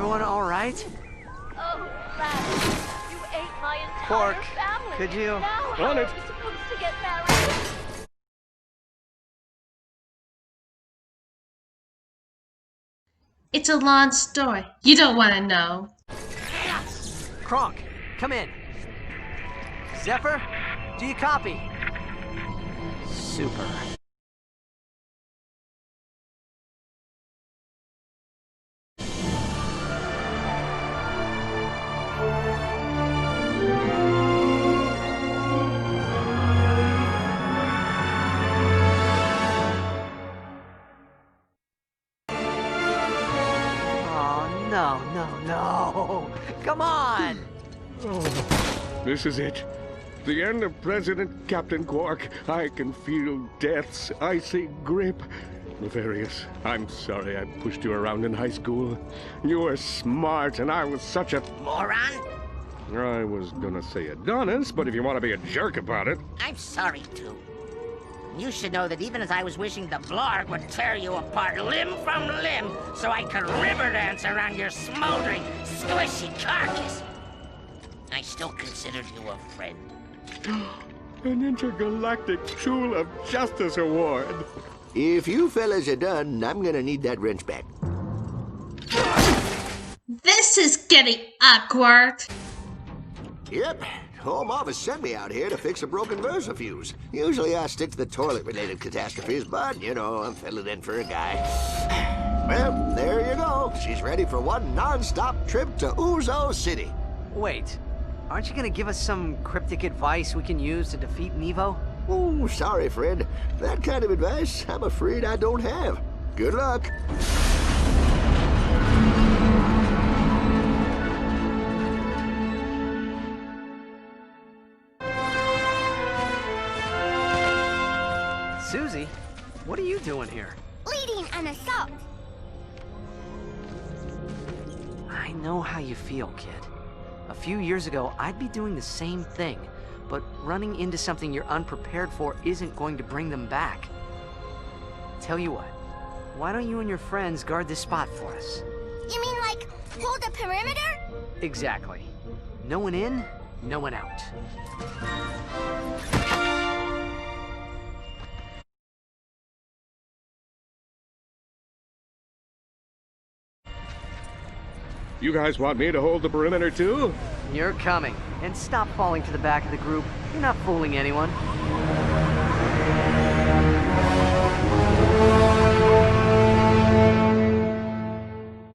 everyone all right? Oh, Ratchet, you ate my entire Quark, family. could you... Now how On are it. we supposed to get married? It's a long story. You don't want to know. Kronk, come in. Zephyr, do you copy? Super. Oh, no. Come on. Oh, this is it. The end of President Captain Quark. I can feel death's icy grip. Nefarious, I'm sorry I pushed you around in high school. You were smart, and I was such a... Moron? I was gonna say Adonis, but if you want to be a jerk about it... I'm sorry, too. You should know that even as I was wishing the Blarg would tear you apart limb from limb so I could river dance around your smoldering, squishy carcass, I still considered you a friend. An intergalactic Tool of Justice award. If you fellas are done, I'm gonna need that wrench back. This is getting awkward. Yep, home office sent me out here to fix a broken Versa fuse. Usually I stick to the toilet-related catastrophes, but, you know, I'm filling in for a guy. Well, there you go. She's ready for one non-stop trip to Uzo City. Wait, aren't you gonna give us some cryptic advice we can use to defeat Nevo? Oh, sorry, friend. That kind of advice, I'm afraid I don't have. Good luck. Susie, what are you doing here? Leading an assault. I know how you feel, kid. A few years ago, I'd be doing the same thing, but running into something you're unprepared for isn't going to bring them back. Tell you what, why don't you and your friends guard this spot for us? You mean like hold the perimeter? Exactly. No one in, no one out. You guys want me to hold the perimeter too? You're coming. And stop falling to the back of the group. You're not fooling anyone.